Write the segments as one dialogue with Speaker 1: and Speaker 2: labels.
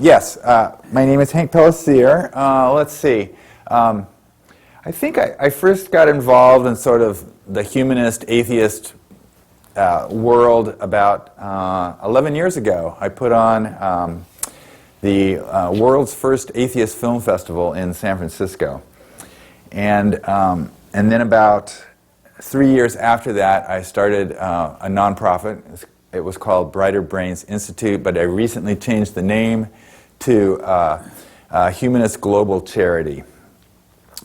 Speaker 1: Yes, my name is Hank Pellissier. Let's see. I think I first got involved in sort of the humanist, atheist world about 11 years ago. I put on the world's first atheist film festival in San Francisco. And then about 3 years after that, I started a nonprofit. It was called Brighter Brains Institute, but I recently changed the name to Humanist Global Charity,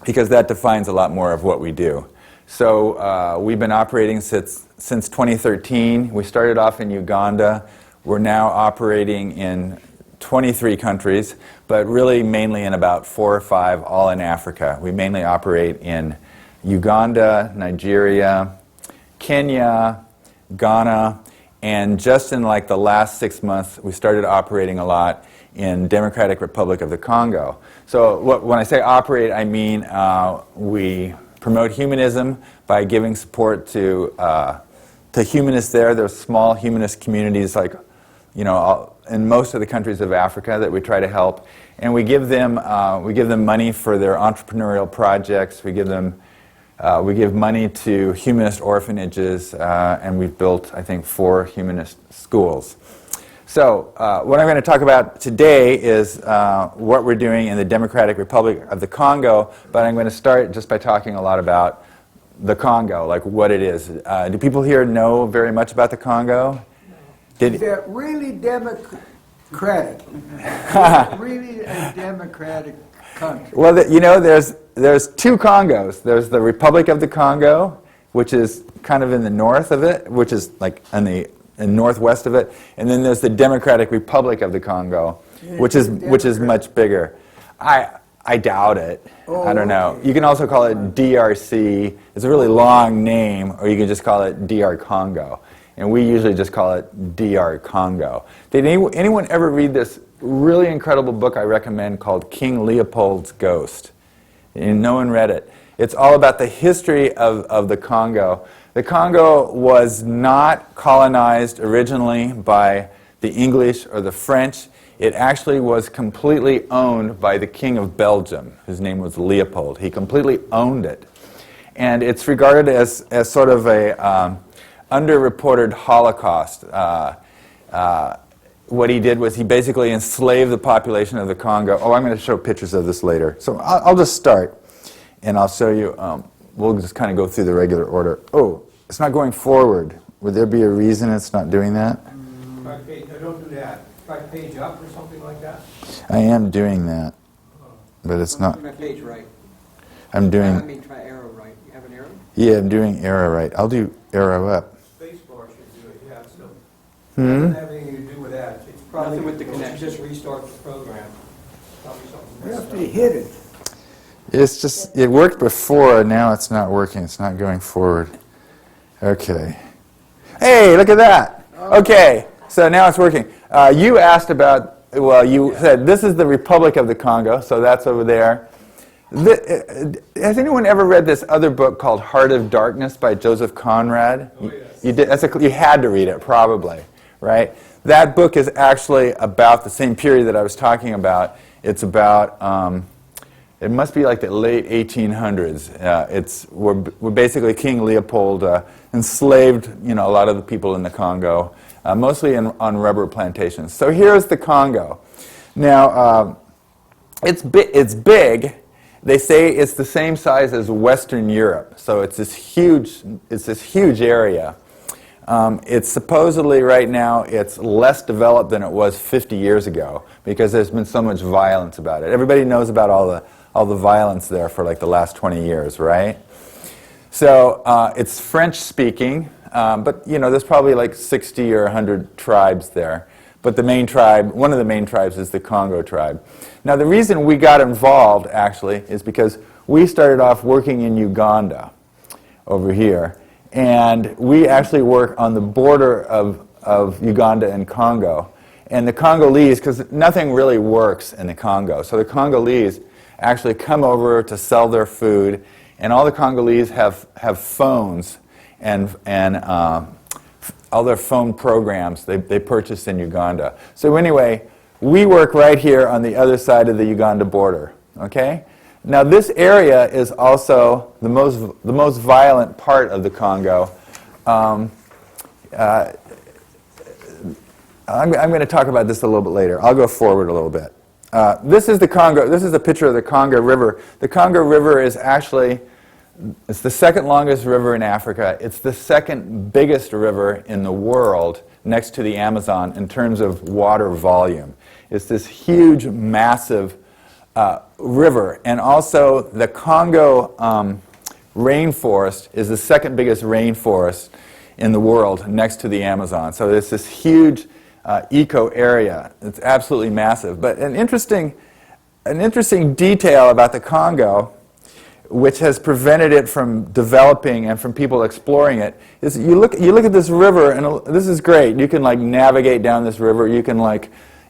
Speaker 1: because that defines a lot more of what we do. So we've been operating since 2013. We started off in Uganda. We're now operating in 23 countries, but really mainly in about 4 or 5, all in Africa. We mainly operate in Uganda, Nigeria, Kenya, Ghana, and just in like the last 6 months, we started operating a lot in Democratic Republic of the Congo. So when I say operate, I mean we promote humanism by giving support to humanists there. There's small humanist communities, like, you know, in most of the countries of Africa that we try to help, and we give them money for their entrepreneurial projects. We give money to humanist orphanages, and we've built, I think, 4 humanist schools. So what I'm going to talk about today is what we're doing in the Democratic Republic of the Congo, but I'm going to start just by talking a lot about the Congo, like what it is. Do people here know very much about the Congo?
Speaker 2: Is that really democratic? Really a democratic country?
Speaker 1: Well, you know, there's 2 Congos. There's the Republic of the Congo, which is kind of in the north of it, which is like in the northwest of it, and then there's the Democratic Republic of the Congo, which is much bigger. I doubt it.
Speaker 2: Oh,
Speaker 1: I don't know. You can also call it DRC. It's a really long name, or you can just call it DR Congo. And we usually just call it DR Congo. Did anyone ever read this really incredible book I recommend called King Leopold's Ghost? And no one read it. It's all about the history of the Congo. The Congo was not colonized originally by the English or the French. It actually was completely owned by the King of Belgium. His name was Leopold. He completely owned it. And it's regarded as sort of a underreported Holocaust. What he did was he basically enslaved the population of the Congo. Oh, I'm going to show pictures of this later. So I'll just start, and I'll show you. We'll just kind of go through the regular order. Oh, it's not going forward. Would there be a reason it's not doing that?
Speaker 3: No, don't do that. Try page up or something like that.
Speaker 1: I am doing that, but it's not.
Speaker 4: Try page right.
Speaker 1: I'm doing.
Speaker 4: I mean, try arrow right. You have an arrow?
Speaker 1: Yeah, I'm doing arrow right. I'll do arrow up.
Speaker 3: Spacebar should do it. Yeah, so it
Speaker 1: Hmm?
Speaker 3: doesn't have anything to do with that. It's probably
Speaker 4: Nothing with the
Speaker 3: you should
Speaker 4: connection.
Speaker 3: just restart the program. Probably something
Speaker 2: You
Speaker 3: messed
Speaker 2: have
Speaker 3: up.
Speaker 2: to hit it.
Speaker 1: It's just, it worked before, now it's not working. It's not going forward. Okay. Hey, look at that. Okay, so now it's working. You asked about, well, you said this is the Republic of the Congo, so that's over there. Has anyone ever read this other book called Heart of Darkness by Joseph Conrad?
Speaker 3: Oh, yes.
Speaker 1: You did. You had to read it, probably, right? That book is actually about the same period that I was talking about. It's about, it must be like the late 1800s. We're basically King Leopold enslaved, you know, a lot of the people in the Congo, mostly on rubber plantations. So here's the Congo. Now, it's big. They say it's the same size as Western Europe, so it's this huge area. It's supposedly right now it's less developed than it was 50 years ago because there's been so much violence about it. Everybody knows about all the violence there for like the last 20 years, right? So it's French speaking, but you know there's probably like 60 or 100 tribes there. But the main tribe, one of the main tribes is the Congo tribe. Now the reason we got involved actually is because we started off working in Uganda over here. And we actually work on the border of Uganda and Congo. And the Congolese, because nothing really works in the Congo, so the Congolese actually come over to sell their food, and all the Congolese have phones and all their phone programs they purchase in Uganda. So anyway, we work right here on the other side of the Uganda border. Okay? Now this area is also the most violent part of the Congo. I'm going to talk about this a little bit later. I'll go forward a little bit. This is the Congo. This is a picture of the Congo River. The Congo River is actually, it's the second longest river in Africa. It's the second biggest river in the world next to the Amazon in terms of water volume. It's this huge, massive river. And also the Congo rainforest is the second biggest rainforest in the world next to the Amazon. So there's this huge eco area. It's absolutely massive. But an interesting detail about the Congo, which has prevented it from developing and from people exploring it, is you look at this river, and this is great. You can like navigate down this river. You can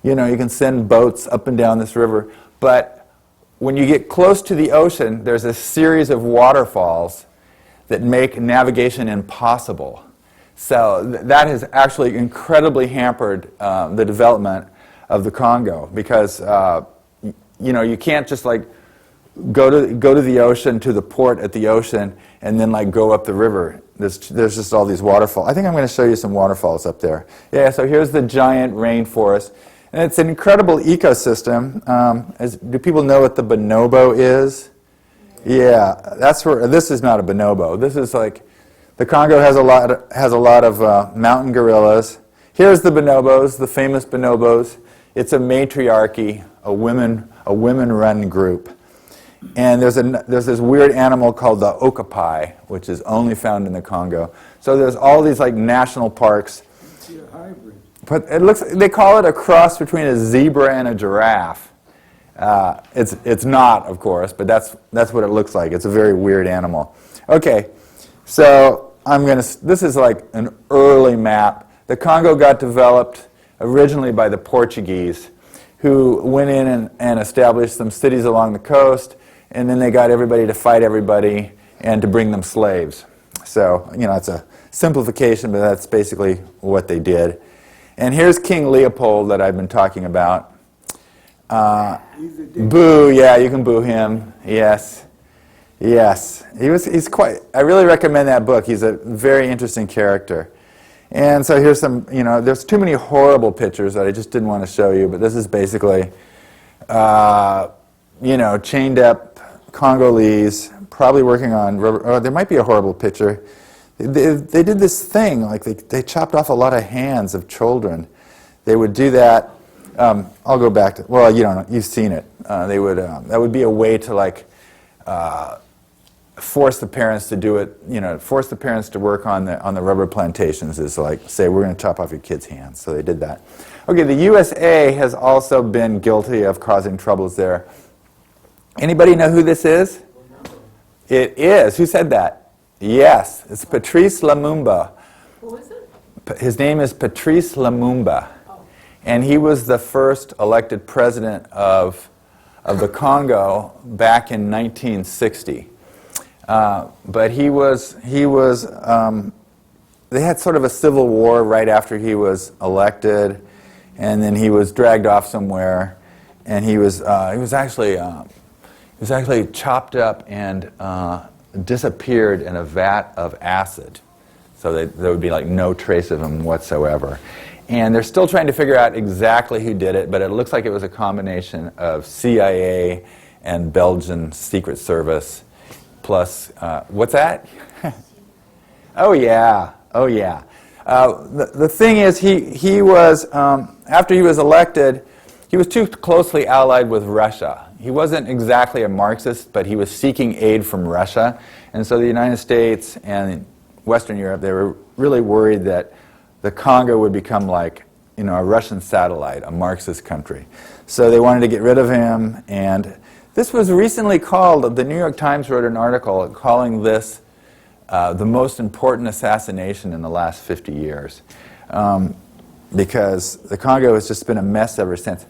Speaker 1: you can send boats up and down this river. But when you get close to the ocean, there's a series of waterfalls that make navigation impossible. So that has actually incredibly hampered the development of the Congo, because you can't just like go to the ocean, to the port at the ocean, and then like go up the river. There's just all these waterfalls. I think I'm going to show you some waterfalls up there. Yeah, so here's the giant rainforest, and it's an incredible ecosystem. Do people know what the bonobo is? Yeah, that's where this is not a bonobo. This is like the Congo has a lot of mountain gorillas. Here's the bonobos, the famous bonobos. It's a matriarchy, a women-run group. And there's this weird animal called the okapi, which is only found in the Congo. So there's all these like national parks.
Speaker 2: It's a hybrid.
Speaker 1: But they call it a cross between a zebra and a giraffe. It's not, of course, but that's what it looks like. It's a very weird animal. Okay, so this is like an early map. The Congo got developed originally by the Portuguese, who went in and established some cities along the coast, and then they got everybody to fight everybody and to bring them slaves. So, it's a simplification, but that's basically what they did. And here's King Leopold that I've been talking about. Boo, yeah, you can boo him. Yes. Yes. I really recommend that book. He's a very interesting character. And so here's some, there's too many horrible pictures that I just didn't want to show you, but this is basically, chained up Congolese, probably working on rubber. Oh, there might be a horrible picture. They did this thing, like they chopped off a lot of hands of children. They would do that. I'll go back to, well, you've seen it. They would, that would be a way to like, force the parents to do it, force the parents to work on the rubber plantations, is like, say, we're going to chop off your kids' hands. So they did that. Okay, the USA has also been guilty of causing troubles there. Anybody know who this is? It is. Who said that? Yes, it's Patrice Lumumba.
Speaker 5: Who is it?
Speaker 1: His name is Patrice Lumumba.
Speaker 5: Oh.
Speaker 1: And he was the first elected president of the Congo back in 1960. But they had sort of a civil war right after he was elected, and then he was dragged off somewhere, and he was actually chopped up and disappeared in a vat of acid, so there would be like no trace of him whatsoever. And they're still trying to figure out exactly who did it, but it looks like it was a combination of CIA and Belgian Secret Service. Plus, what's that? Oh yeah. The thing is, he was, after he was elected, he was too closely allied with Russia. He wasn't exactly a Marxist, but he was seeking aid from Russia. And so the United States and Western Europe, they were really worried that the Congo would become like, a Russian satellite, a Marxist country. So they wanted to get rid of him, and this was recently called, the New York Times wrote an article calling this the most important assassination in the last 50 years, because the Congo has just been a mess ever since.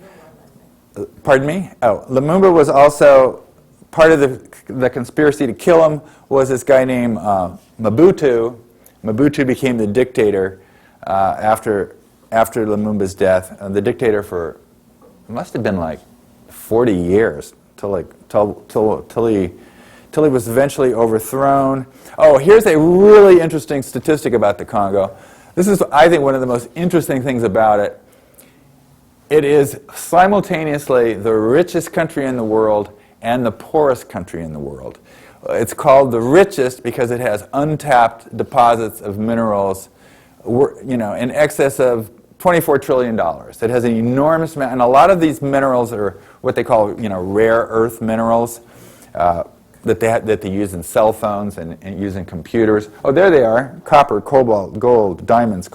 Speaker 1: Pardon me? Oh, Lumumba was also, part of the conspiracy to kill him was this guy named Mobutu. Mobutu became the dictator after Lumumba's death, the dictator for must have been like 40 years till he was eventually overthrown. Oh, here's a really interesting statistic about the Congo. This is, I think, one of the most interesting things about it. It is simultaneously the richest country in the world and the poorest country in the world. It's called the richest because it has untapped deposits of minerals, in excess of $24 trillion. It has an enormous amount, and a lot of these minerals are what they call, rare earth minerals that they use in cell phones and use in computers. Oh, there they are: copper, cobalt, gold, diamonds,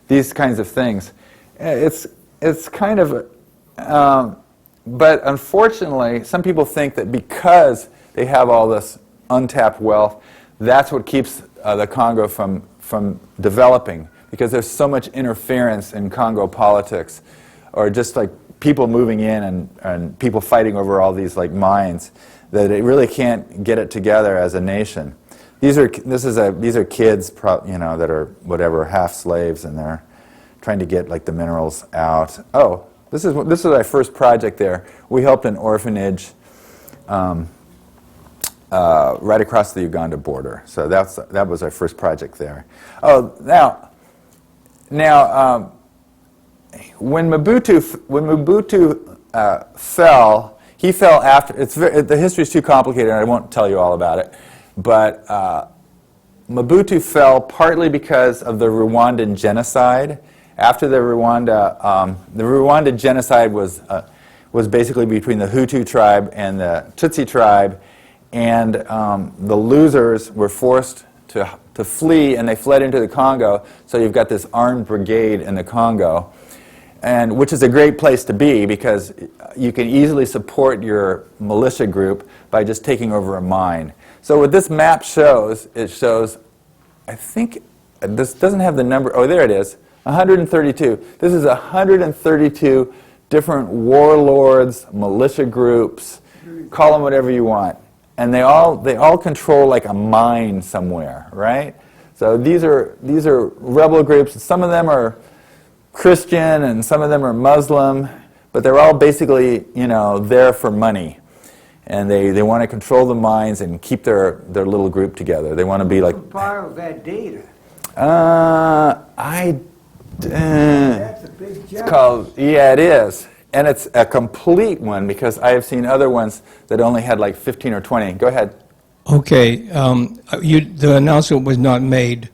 Speaker 1: these kinds of things. It's kind of, but unfortunately, some people think that because they have all this untapped wealth, that's what keeps the Congo from developing, because there's so much interference in Congo politics, or just like people moving in and people fighting over all these like mines, that it really can't get it together as a nation. These are kids, that are whatever, half slaves, and they're trying to get like the minerals out. Oh, this is our first project there. We helped an orphanage right across the Uganda border. So that was our first project there. Oh, now, when Mobutu fell, he fell after. The history is too complicated, and I won't tell you all about it. But Mobutu fell partly because of the Rwandan Genocide. After the Rwandan Genocide was basically between the Hutu tribe and the Tutsi tribe, and the losers were forced to flee, and they fled into the Congo. So you've got this armed brigade in the Congo, and which is a great place to be, because you can easily support your militia group by just taking over a mine. So what this map shows, I think this doesn't have the number. Oh, there it is. 132. This is 132 different warlords, militia groups, call them whatever you want. And they all control like a mine somewhere, right? So these are rebel groups. Some of them are Christian and some of them are Muslim, but they're all basically, there for money. And they want to control the mines and keep their little group together. They want to be like...
Speaker 2: Compile that data.
Speaker 1: That's
Speaker 2: a big job.
Speaker 1: It's called, yeah, it is. And it's a complete one, because I have seen other ones that only had like 15 or 20. Go ahead.
Speaker 5: Okay, the announcement was not made.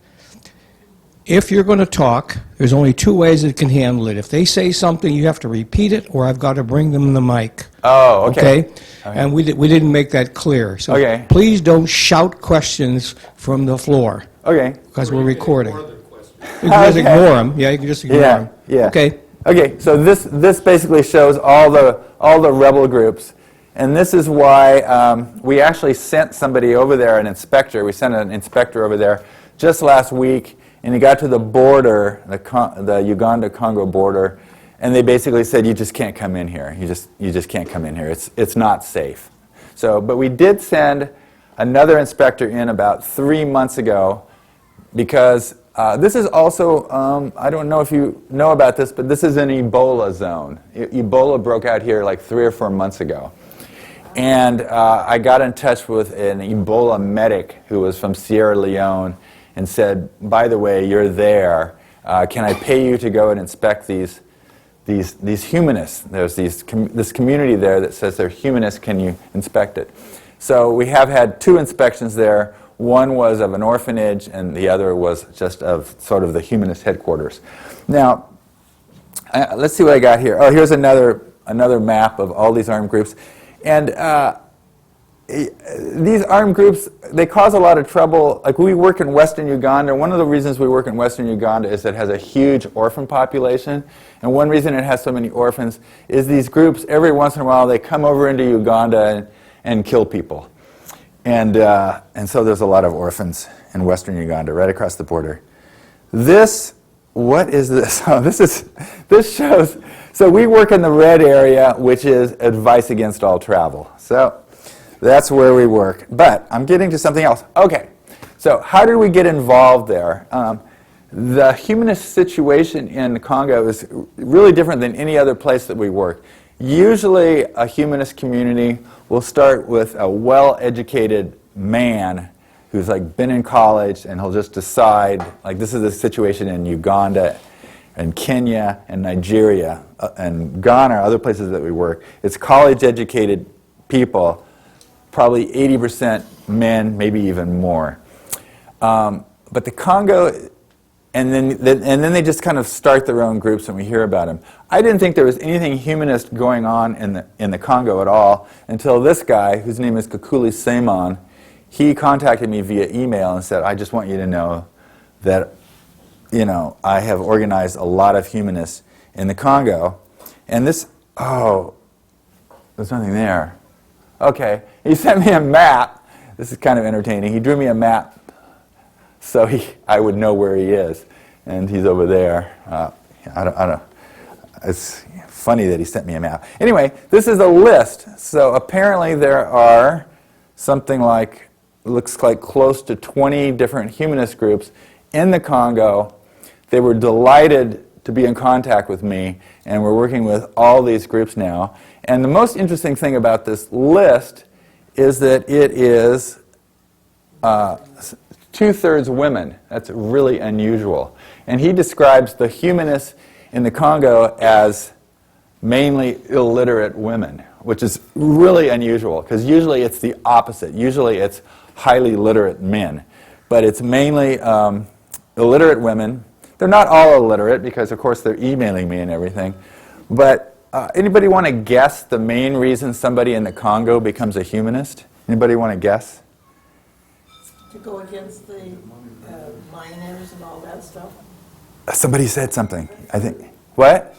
Speaker 5: If you're going to talk, there's only two ways it can handle it. If they say something, you have to repeat it, or I've got to bring them the mic.
Speaker 1: Oh, okay.
Speaker 5: And we didn't make that clear. So
Speaker 1: okay.
Speaker 5: Please don't shout questions from the floor.
Speaker 1: Okay.
Speaker 5: Because we're recording. You can just ignore them. Yeah, you can just ignore them.
Speaker 1: Yeah.
Speaker 5: Okay.
Speaker 1: Okay. So this basically shows all the rebel groups, and this is why we actually sent somebody over there, an inspector. We sent an inspector over there just last week, and he got to the border, the Uganda-Congo border, and they basically said, "You just can't come in here. You just can't come in here. It's not safe." So, but we did send another inspector in about 3 months ago, because this is also, I don't know if you know about this, but this is an Ebola zone. Ebola broke out here like 3 or 4 months ago. And I got in touch with an Ebola medic who was from Sierra Leone and said, "By the way, you're there. Can I pay you to go and inspect these humanists? There's this community there that says they're humanists. Can you inspect it?" So we have had 2 inspections there. One was of an orphanage, and the other was just of sort of the humanist headquarters. Now, let's see what I got here. Oh, here's another map of all these armed groups. And these armed groups, they cause a lot of trouble. Like, we work in Western Uganda. One of the reasons we work in Western Uganda is it has a huge orphan population. And one reason it has so many orphans is these groups, every once in a while, they come over into Uganda and kill people. And so there's a lot of orphans in Western Uganda, right across the border. What is this? Oh, this shows, so we work in the red area, which is advice against all travel. So that's where we work. But I'm getting to something else. Okay, so how did we get involved there? The humanist situation in Congo is really different than any other place that we work. Usually a humanist community will start with a well-educated man who's like been in college, and he'll just decide, like this is the situation in Uganda and Kenya and Nigeria and Ghana, other places that we work. It's college-educated people, probably 80% men, maybe even more. But the Congo, and then they just kind of start their own groups, and we hear about them. I didn't think there was anything humanist going on in the Congo at all until this guy, whose name is Kakule Simon, he contacted me via email and said, I just want you to know that, you know, I have organized a lot of humanists in the Congo. And this, oh, there's nothing there. Okay, he sent me a map. This is kind of entertaining. He drew me a map so I would know where he is. And he's over there. I don't, it's funny that he sent me a map. Anyway, this is a list. So apparently there are something like, looks like close to 20 different humanist groups in the Congo. They were delighted to be in contact with me, and we're working with all these groups now. And the most interesting thing about this list is that it is 2/3 women. That's really unusual. And he describes the humanists in the Congo as mainly illiterate women, which is really unusual, because usually it's the opposite. Usually it's highly literate men. But it's mainly illiterate women. They're not all illiterate, because of course they're emailing me and everything. But anybody want to guess the main reason somebody in the Congo becomes a humanist? Anybody want to guess?
Speaker 6: To go against the miners and all that stuff?
Speaker 1: Somebody said something, I think. What?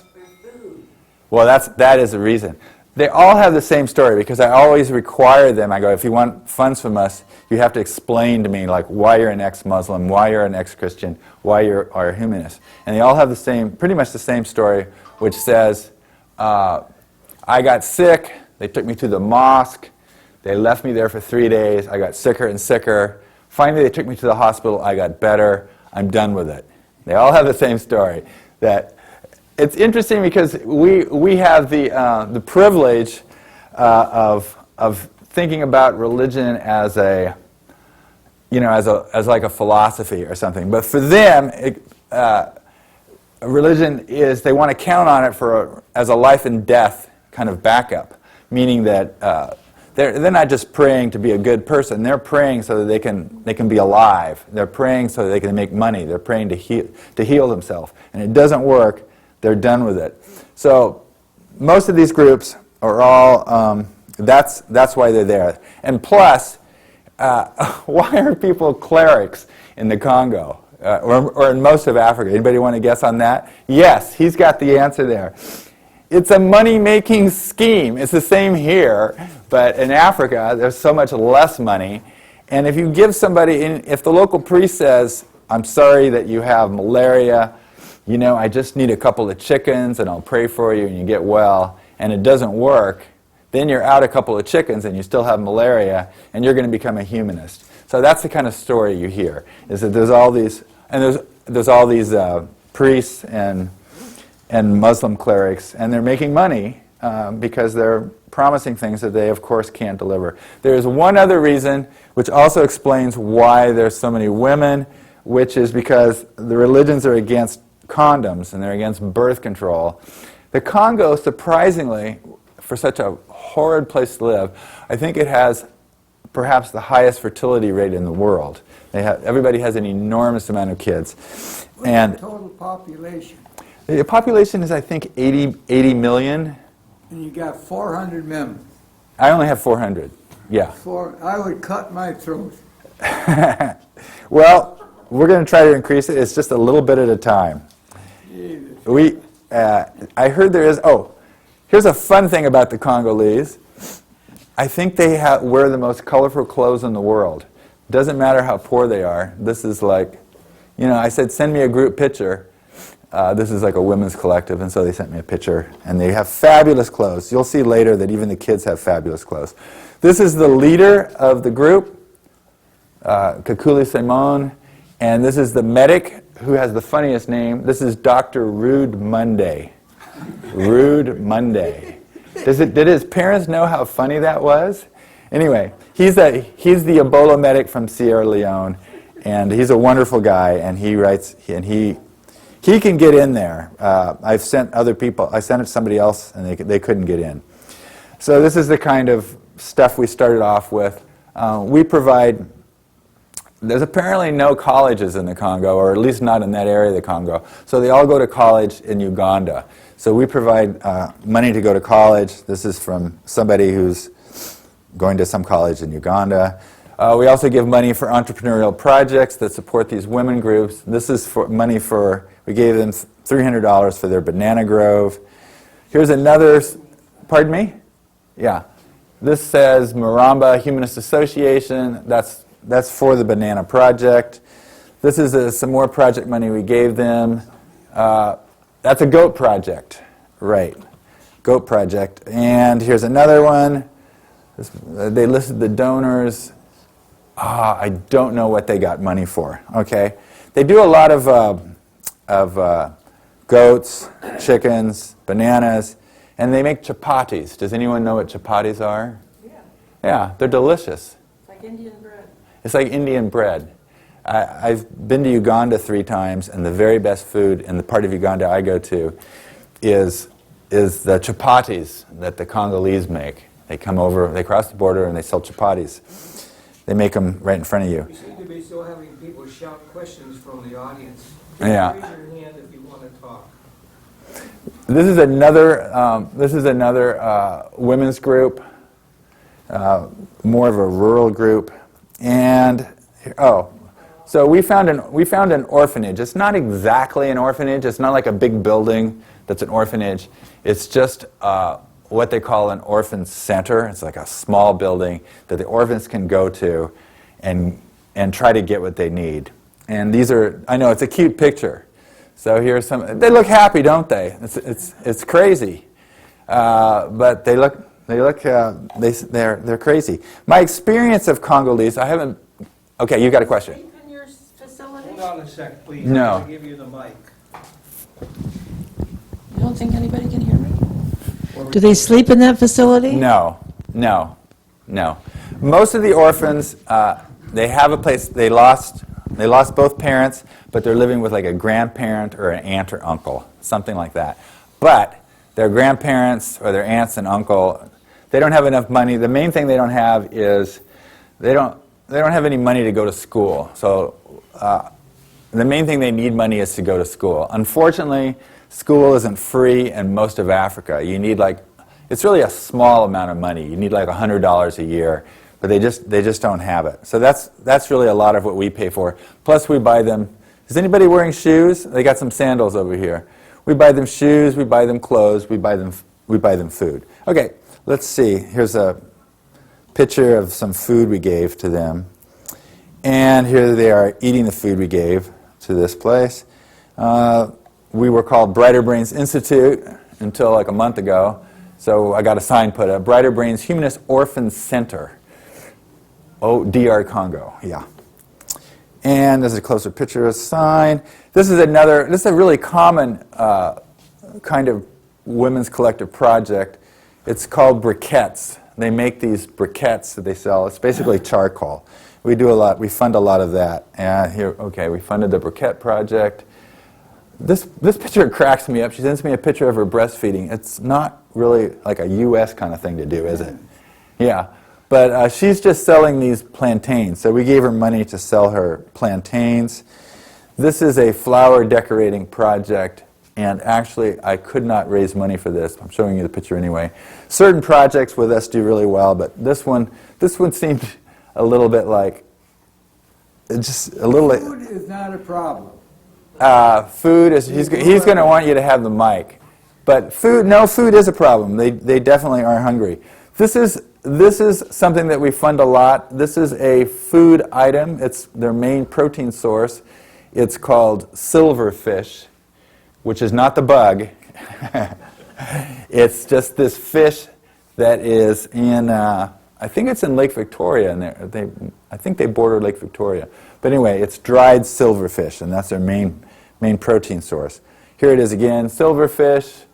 Speaker 1: Well, that is the reason. They all have the same story, because I always require them. I go, if you want funds from us, you have to explain to me like why you're an ex-Muslim, why you're an ex-Christian, why you are a humanist. And they all have the same, pretty much the same story, which says, I got sick, they took me to the mosque, they left me there for 3 days, I got sicker and sicker. Finally, they took me to the hospital, I got better, I'm done with it. They all have the same story. That it's interesting because we have the privilege of thinking about religion as a, you know, as like a philosophy or something. But for them, religion is, they want to count on it as a life and death kind of backup, meaning that they're not just praying to be a good person. They're praying so that they can be alive. They're praying so that they can make money. They're praying to heal themselves. And it doesn't work. They're done with it. So most of these groups are all, that's why they're there. And plus, why are people clerics in the Congo or in most of Africa? Anybody want to guess on that? Yes, he's got the answer there. It's a money-making scheme. It's the same here, but in Africa, there's so much less money. And if you give somebody, if the local priest says, I'm sorry that you have malaria, you know, I just need a couple of chickens and I'll pray for you and you get well, and it doesn't work, then you're out a couple of chickens and you still have malaria, and you're going to become a humanist. So that's the kind of story you hear, is that there's all these, and there's all these priests and Muslim clerics, and they're making money because they're promising things that they, of course, can't deliver. There's one other reason, which also explains why there's so many women, which is because the religions are against condoms and they're against birth control. The Congo, surprisingly, for such a horrid place to live, I think it has perhaps the highest fertility rate in the world. Everybody has an enormous amount of kids.
Speaker 2: What's
Speaker 1: And
Speaker 2: the total population?
Speaker 1: the population is, I think, 80 million.
Speaker 2: And you got 400 members.
Speaker 1: I only have 400, yeah.
Speaker 2: I would cut my throat.
Speaker 1: Well, we're going to try to increase it. It's just a little bit at a time.
Speaker 2: Jesus.
Speaker 1: I heard there is, here's a fun thing about the Congolese. I think they wear the most colorful clothes in the world. Doesn't matter how poor they are. This is like, you know, I said, send me a group picture. This is like a women's collective, and so they sent me a picture. And they have fabulous clothes. You'll see later that even the kids have fabulous clothes. This is the leader of the group, Kakule Simon, and this is the medic who has the funniest name. This is Dr. Rude Monday. Rude Monday. Did his parents know how funny that was? Anyway, he's the Ebola medic from Sierra Leone, and he's a wonderful guy, and he writes, and he can get in there. I've sent other people, I sent it to somebody else, and they couldn't get in. So this is the kind of stuff we started off with. We provide, there's apparently no colleges in the Congo, or at least not in that area of the Congo, so they all go to college in Uganda. So we provide money to go to college. This is from somebody who's going to some college in Uganda. We also give money for entrepreneurial projects that support these women groups. This is for money for, we gave them $300 for their banana grove. Here's another, pardon me? Yeah. This says Moranbah Humanist Association. That's for the banana project. This is some more project money we gave them. That's a goat project, right? Goat project. And here's another one. They listed the donors. I don't know what they got money for. Okay, they do a lot of goats, chickens, bananas, and they make chapatis. Does anyone know what chapatis are?
Speaker 6: Yeah,
Speaker 1: Yeah, they're delicious.
Speaker 6: it's like Indian bread.
Speaker 1: It's like Indian bread. I've been to Uganda 3 times, and the very best food in the part of Uganda I go to is the chapatis that the Congolese make. They come over, they cross the border, and they sell chapatis. They make them right in front of you.
Speaker 4: We seem to be still having people shout questions from the audience.
Speaker 1: Yeah.
Speaker 4: Raise your hand if you want to talk.
Speaker 1: This is another women's group, more of a rural group, and so we found an orphanage. It's not exactly an orphanage. It's not like a big building that's an orphanage. It's just what they call an orphan center. It's like a small building that the orphans can go to and try to get what they need. And these are, I know it's a cute picture. So here's some. They look happy, don't they? It's crazy, but they're crazy. My experience of Congolese, I haven't. Okay, you got a question?
Speaker 6: Sleep in your facility?
Speaker 3: Hold on a sec, please.
Speaker 1: No.
Speaker 3: I'm going to give you the mic.
Speaker 6: You don't think anybody can hear me? Do they sleep in that facility?
Speaker 1: No. Most of the orphans, they have a place. They lost both parents, but they're living with like a grandparent or an aunt or uncle, something like that. But their grandparents or their aunts and uncle, they don't have enough money. The main thing they don't have is they don't have any money to go to school. So the main thing they need money is to go to school. Unfortunately, school isn't free in most of Africa. You need it's really a small amount of money. You need like $100 a year, but they just don't have it. So that's really a lot of what we pay for. Plus we buy them. Is anybody wearing shoes? They got some sandals over here. We buy them shoes. We buy them clothes. We buy them food. Okay, let's see. Here's a picture of some food we gave to them, and here they are eating the food we gave to this place. We were called Brighter Brains Institute until like a month ago, so I got a sign put up, Brighter Brains Humanist Orphan Center, DR Congo, yeah. And this is a closer picture of a sign. This is a really common kind of women's collective project. It's called briquettes. They make these briquettes that they sell. It's basically charcoal. We fund a lot of that. And here, okay, we funded the briquette project. This picture cracks me up. She sends me a picture of her breastfeeding. It's not really like a U.S. kind of thing to do, is it? Yeah. But she's just selling these plantains. So we gave her money to sell her plantains. This is a flower decorating project. And actually, I could not raise money for this. I'm showing you the picture anyway. Certain projects with us do really well, but this one seemed a little bit like, just a little.
Speaker 2: Food is not a problem.
Speaker 1: Food is. He's going to want you to have the mic, but food is a problem. They definitely are hungry. This is something that we fund a lot. This is a food item. It's their main protein source. It's called silverfish, which is not the bug. It's just this fish that is in, I think it's in Lake Victoria. And I think they border Lake Victoria. But anyway, it's dried silverfish, and that's their main protein source. Here it is again, silverfish.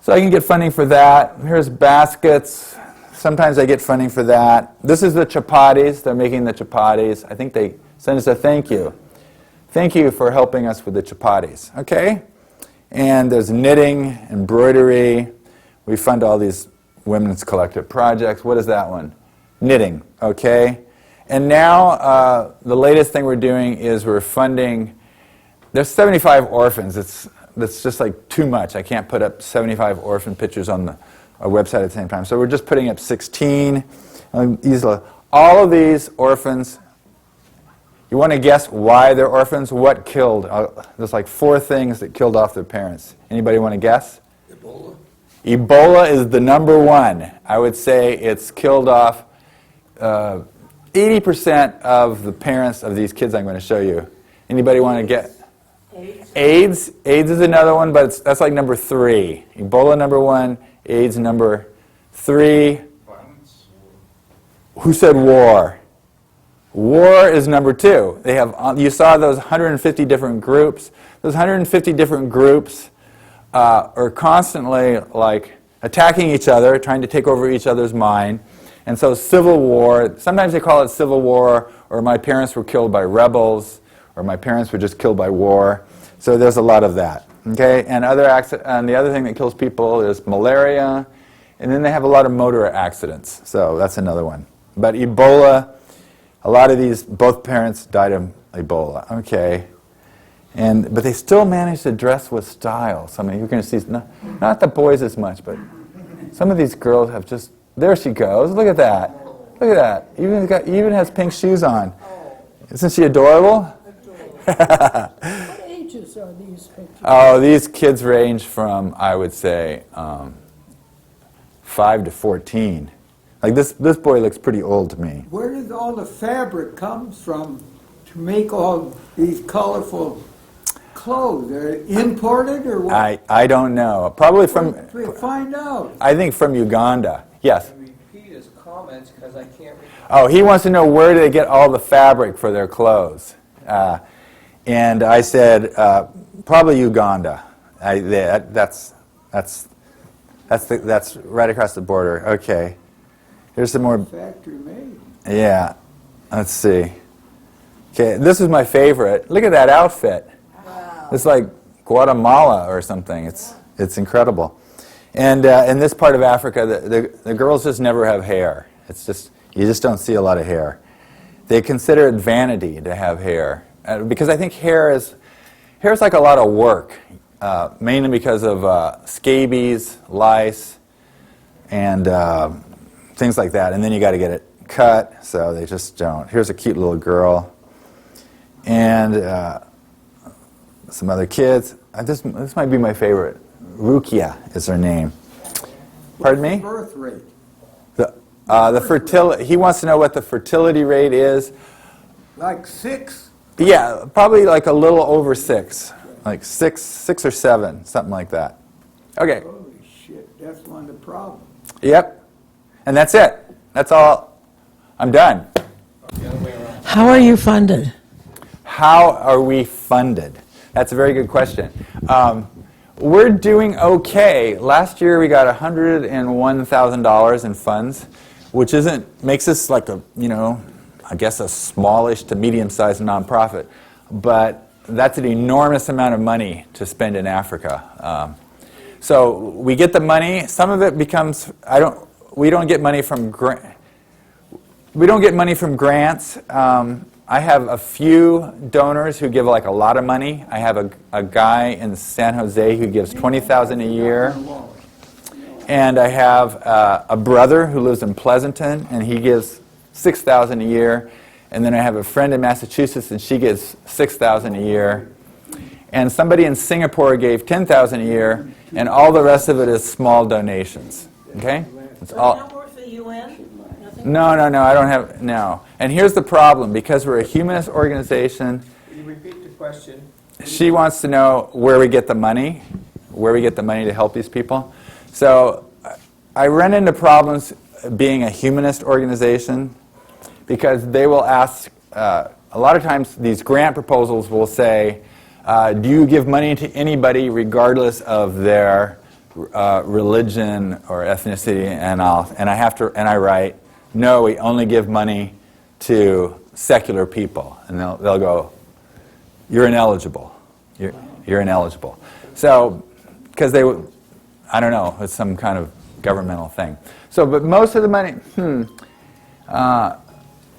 Speaker 1: So I can get funding for that. Here's baskets. Sometimes I get funding for that. This is the chapatis. They're making the chapatis. I think they send us a thank you. Thank you for helping us with the chapatis. Okay? And there's knitting, embroidery. We fund all these women's collective projects. What is that one? Knitting. Okay? And now the latest thing we're doing is we're funding. There's 75 orphans. That's just like too much. I can't put up 75 orphan pictures on our website at the same time. So we're just putting up 16. All of these orphans, you want to guess why they're orphans? What killed? There's like 4 things that killed off their parents. Anybody want to guess?
Speaker 4: Ebola.
Speaker 1: Ebola is the number one. I would say it's killed off 80% of the parents of these kids I'm going to show you. Anybody want to get? AIDS. AIDS is another one, but that's like number 3. Ebola number 1, AIDS number 3.
Speaker 3: Violence.
Speaker 1: Who said war? War is number 2. They have. You saw those 150 different groups. Those 150 different groups are constantly like attacking each other, trying to take over each other's mind. And so civil war, sometimes they call it civil war, or my parents were killed by rebels, or my parents were just killed by war. So there's a lot of that. Okay? And the other thing that kills people is malaria, and then they have a lot of motor accidents. So that's another one. But Ebola, a lot of these, both parents died of Ebola. Okay. But they still manage to dress with style. Some of you are going to see, not the boys as much, but some of these girls have just, there she goes. Look at that. Look at that. Even has pink shoes on. Isn't she adorable?
Speaker 6: What ages are these pictures?
Speaker 1: Oh, these kids range from, I would say, 5 to 14. Like this boy looks pretty old to me.
Speaker 2: Where does all the fabric come from to make all these colorful clothes? Are they imported or what?
Speaker 1: I don't know. Probably from,
Speaker 2: We find out.
Speaker 1: I think from Uganda. Yes.
Speaker 4: Repeat his comments because I can't read.
Speaker 1: Oh, he wants to know where do they get all the fabric for their clothes. And I said, probably Uganda. That's right across the border. Okay. Here's some more.
Speaker 2: Factory made.
Speaker 1: Yeah. Let's see. Okay, this is my favorite. Look at that outfit.
Speaker 6: Wow.
Speaker 1: It's like Guatemala or something. It's incredible. And in this part of Africa, the girls just never have hair. It's just, you just don't see a lot of hair. They consider it vanity to have hair. Because I think hair is like a lot of work, mainly because of scabies, lice, and things like that. And then you got to get it cut, so they just don't. Here's a cute little girl. And some other kids. This might be my favorite. Rukia is her name. Pardon me?
Speaker 2: Birth rate.
Speaker 1: The fertility. He wants to know what the fertility rate is.
Speaker 2: Like 6.
Speaker 1: Yeah, probably like a little over 6, like 6 or 7, something like that. Okay.
Speaker 2: Holy shit, that's one of the problems.
Speaker 1: Yep. And that's it. That's all. I'm done.
Speaker 6: How are you funded?
Speaker 1: How are we funded? That's a very good question. We're doing okay. Last year we got $101,000 in funds, which makes us like a, I guess a smallish to medium-sized nonprofit, but that's an enormous amount of money to spend in Africa. So we get the money. Some of it becomes we don't get money from grants. I have a few donors who give like a lot of money. I have a guy in San Jose who gives $20,000 a year. And I have a brother who lives in Pleasanton, and he gives $6,000 a year. And then I have a friend in Massachusetts, and she gives $6,000 a year. And somebody in Singapore gave $10,000 a year, and all the rest of it is small donations. Okay? It's
Speaker 6: So
Speaker 1: all.
Speaker 6: you don't work for the UN? Nothing?
Speaker 1: No, I don't have, no. And here's the problem, because we're a humanist organization,
Speaker 4: Can you repeat the question?
Speaker 1: she wants to know where we get the money to help these people. So I run into problems being a humanist organization, because they will ask, a lot of times these grant proposals will say, do you give money to anybody regardless of their religion or ethnicity, and I write, no, we only give money to secular people, and they'll go, you're ineligible. You're ineligible. So, because I don't know, it's some kind of governmental thing. So, but most of the money,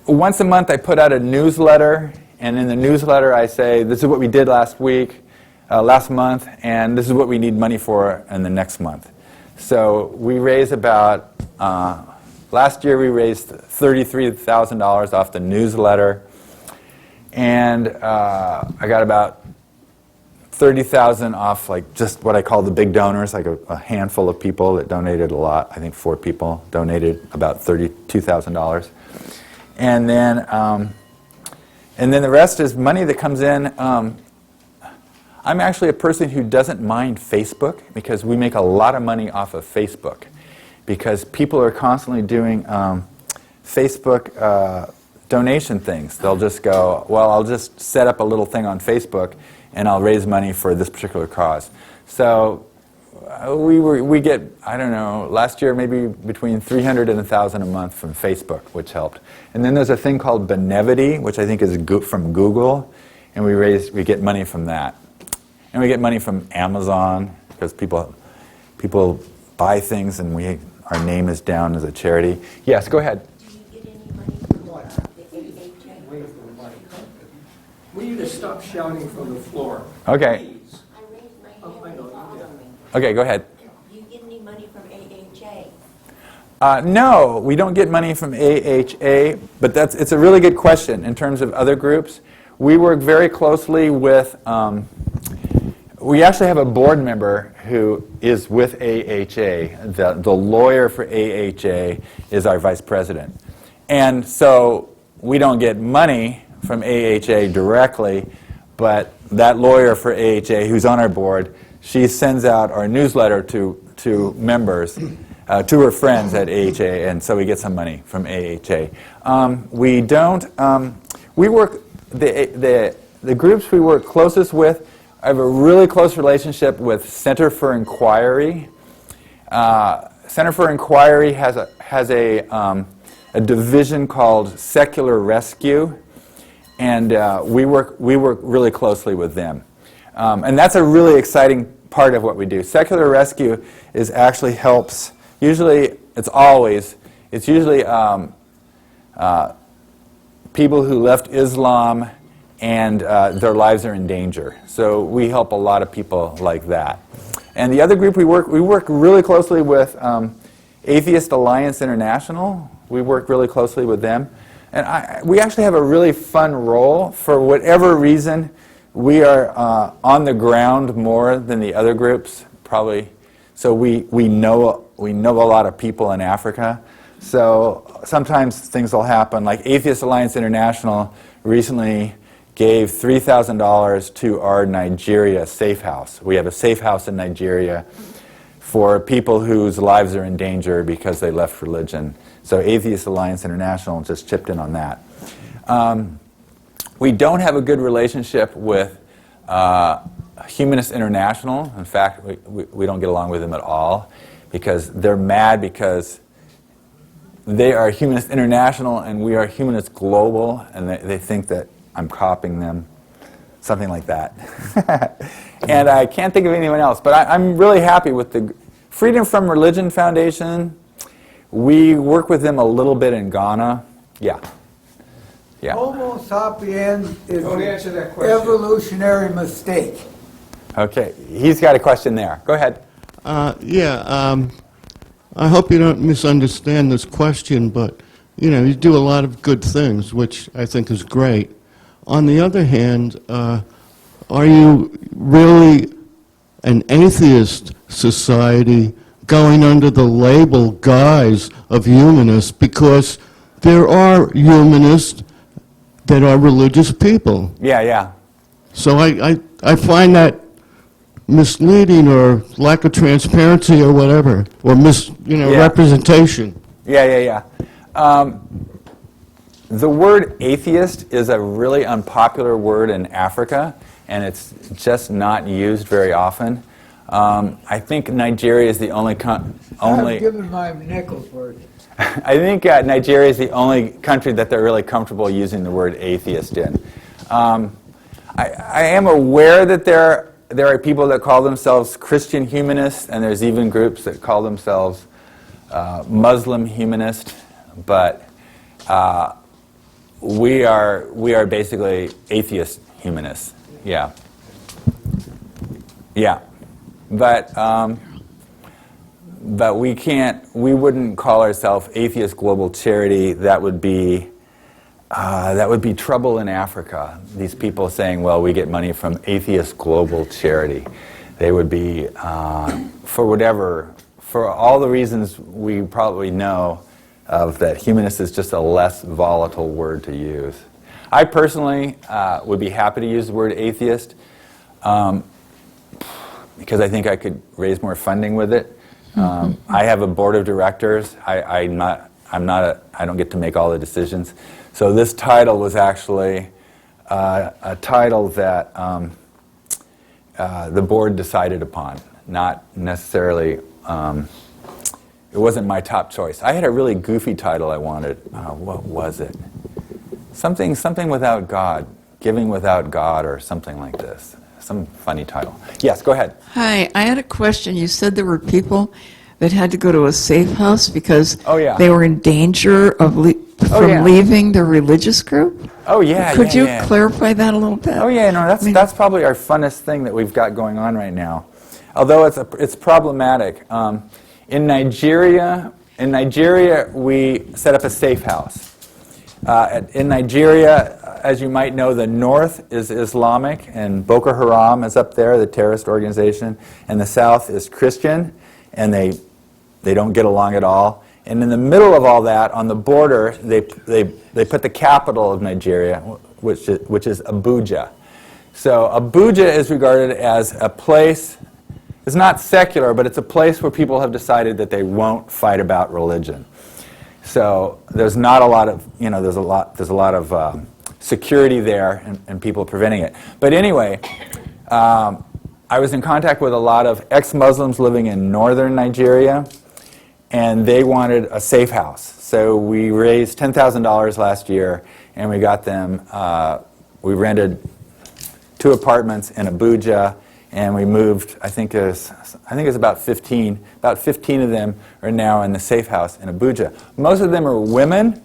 Speaker 1: once a month I put out a newsletter, and in the newsletter I say, this is what we did last month, and this is what we need money for in the next month. So we raise about, last year we raised $33,000 off the newsletter, and I got about $30,000 off, like just what I call the big donors, like a handful of people that donated a lot. I think 4 people donated about $32,000, and then the rest is money that comes in. I'm actually a person who doesn't mind Facebook because we make a lot of money off of Facebook, because people are constantly doing Facebook donation things. They'll just go, well, I'll just set up a little thing on Facebook and I'll raise money for this particular cause. So we get, I don't know, last year maybe between $300 and $1,000 a month from Facebook, which helped. And then there's a thing called Benevity, which I think is from Google, and we get money from that. And we get money from Amazon, because people buy things and our name is down as a charity. Yes, go ahead.
Speaker 6: Do you get any money from the AHA?
Speaker 4: Wait for the mic. We need to stop shouting from the floor.
Speaker 1: Okay.
Speaker 4: Please.
Speaker 6: I raised my hand
Speaker 4: Oh, I know,
Speaker 6: and followed
Speaker 4: yeah.
Speaker 6: me.
Speaker 1: Okay, go ahead.
Speaker 6: Do you get any money from AHA?
Speaker 1: No, we don't get money from AHA, but it's a really good question in terms of other groups. We work very closely with, we actually have a board member who is with AHA. The lawyer for AHA is our vice president. And so we don't get money from AHA directly, but that lawyer for AHA who's on our board, she sends out our newsletter to members, to her friends at AHA, and so we get some money from AHA. We don't, we work, the groups we work closest with, I have a really close relationship with Center for Inquiry. Center for Inquiry has a division called Secular Rescue, and we work really closely with them. And that's a really exciting part of what we do. Secular Rescue actually helps. Usually, it's usually people who left Islam and their lives are in danger. So we help a lot of people like that. And the other group we work really closely with Atheist Alliance International. We work really closely with them. And we actually have a really fun role. For whatever reason, we are on the ground more than the other groups, probably. So we know a lot of people in Africa. So sometimes things will happen. Like Atheist Alliance International recently gave $3,000 to our Nigeria safe house. We have a safe house in Nigeria for people whose lives are in danger because they left religion. So Atheist Alliance International just chipped in on that. We don't have a good relationship with Humanist International. In fact, we don't get along with them at all because they're mad because they are Humanist International and we are Humanist Global, and they think that I'm copying them, something like that. And I can't think of anyone else, but I'm really happy with the Freedom from Religion Foundation. We work with them a little bit in Ghana. Yeah.
Speaker 2: Homo sapiens is
Speaker 4: Don't
Speaker 2: an
Speaker 4: answer that question.
Speaker 2: evolutionary mistake.
Speaker 1: Okay, he's got a question there. Go ahead.
Speaker 7: I hope you don't misunderstand this question, but you do a lot of good things, which I think is great. On the other hand, are you really an atheist society going under the label guise of humanists? Because there are humanists that are religious people.
Speaker 1: Yeah.
Speaker 7: So I find that misleading or lack of transparency or whatever, or representation.
Speaker 1: Yeah. The word atheist is a really unpopular word in Africa, and it's just not used very often. I think Nigeria is the only
Speaker 2: I've given my nickel for it.
Speaker 1: I think Nigeria is the only country that they're really comfortable using the word atheist in. I am aware that there are people that call themselves Christian humanists, and there's even groups that call themselves Muslim humanist, but we are basically atheist humanists. Yeah. Yeah. But we wouldn't call ourselves Atheist Global Charity. That would be trouble in Africa. These people saying, well, we get money from Atheist Global Charity. They would be, for all the reasons we probably know of, that humanist is just a less volatile word to use. I personally would be happy to use the word atheist because I think I could raise more funding with it. I have a board of directors. I don't get to make all the decisions. So this title was actually a title that the board decided upon, not necessarily. It wasn't my top choice. I had a really goofy title I wanted. What was it? Something without God, giving without God, or something like this. Some funny title. Yes, go ahead.
Speaker 8: Hi, I had a question. You said there were people that had to go to a safe house because
Speaker 1: Oh, yeah.
Speaker 8: they were in danger of leaving their religious group?
Speaker 1: Oh yeah.
Speaker 8: Could you
Speaker 1: yeah.
Speaker 8: clarify that a little bit?
Speaker 1: Oh yeah, no, that's probably our funnest thing that we've got going on right now. Although it's problematic. In Nigeria, we set up a safe house. In Nigeria, as you might know, the north is Islamic, and Boko Haram is up there, the terrorist organization, and the south is Christian, and they don't get along at all. And in the middle of all that, on the border, they put the capital of Nigeria, which is Abuja. So Abuja is regarded as a place. It's not secular, but it's a place where people have decided that they won't fight about religion. So there's not a lot of, there's a lot of security there and people preventing it. But anyway, I was in contact with a lot of ex-Muslims living in northern Nigeria, and they wanted a safe house. So we raised $10,000 last year, and we got them, we rented 2 apartments in Abuja, and we moved, I think it's about 15. About 15 of them are now in the safe house in Abuja. Most of them are women.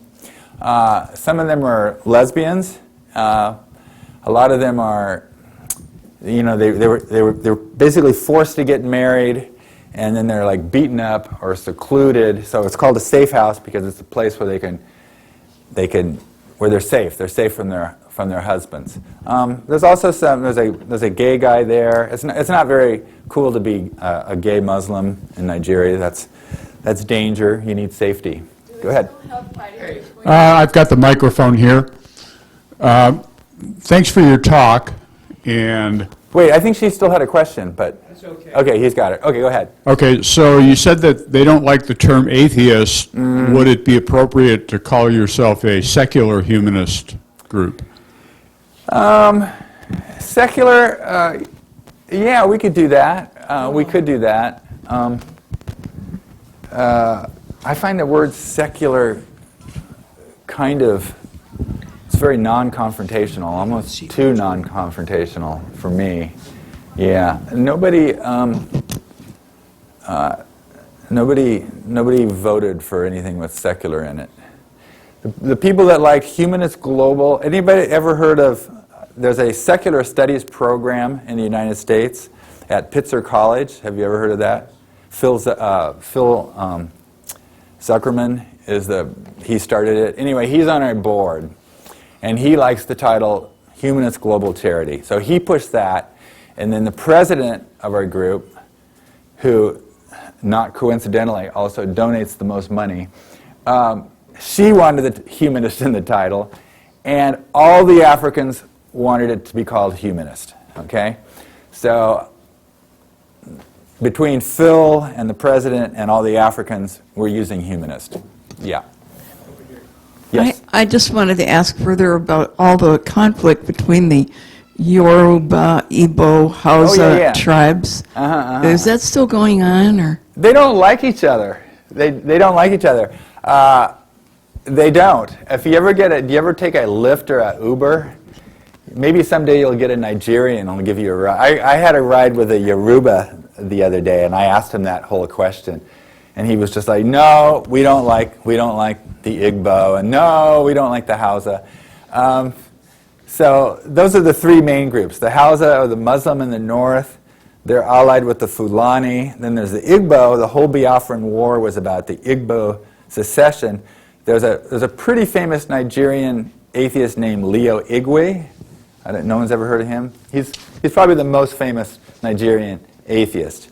Speaker 1: Some of them are lesbians. A lot of them are, they were basically forced to get married, and then they're like beaten up or secluded. So it's called a safe house because it's a place where where they're safe. They're safe from their husbands. There's also there's a gay guy there. It's not very cool to be a gay Muslim in Nigeria. That's danger. You need safety. Go ahead.
Speaker 9: I've got the microphone here. Thanks for your talk. And
Speaker 1: wait, I think she still had a question, but
Speaker 4: That's okay.
Speaker 1: okay, he's got it. Okay, go ahead.
Speaker 9: okay, so you said that they don't like the term atheist. Would it be appropriate to call yourself a secular humanist group?
Speaker 1: Secular, yeah, we could do that. We could do that. I find the word secular kind of, it's very non-confrontational, almost too non-confrontational for me. Yeah, nobody voted for anything with secular in it. The people that like Humanist Global, anybody ever heard of, there's a secular studies program in the United States at Pitzer College. Have you ever heard of that? Phil Zuckerman he started it. Anyway, he's on our board, and he likes the title Humanist Global Charity. So he pushed that, and then the president of our group, who, not coincidentally, also donates the most money, she wanted the humanist in the title, and all the Africans wanted it to be called humanist, okay? So between Phil and the president and all the Africans, we're using humanist. Yeah. Yes.
Speaker 8: I just wanted to ask further about all the conflict between the Yoruba, Igbo, Hausa
Speaker 1: Oh, yeah.
Speaker 8: tribes.
Speaker 1: Uh-huh.
Speaker 8: Is that still going on, or?
Speaker 1: They don't like each other. They don't like each other. They don't. If you ever do you ever take a Lyft or a Uber? Maybe someday you'll get a Nigerian and he'll give you a ride. I had a ride with a Yoruba the other day, and I asked him that whole question. And he was just like, no, we don't like the Igbo, and no, we don't like the Hausa. So those are the three main groups. The Hausa are the Muslim in the north. They're allied with the Fulani. Then there's the Igbo. The whole Biafran War was about the Igbo secession. There's a pretty famous Nigerian atheist named Leo Igwe. No one's ever heard of him. He's probably the most famous Nigerian atheist.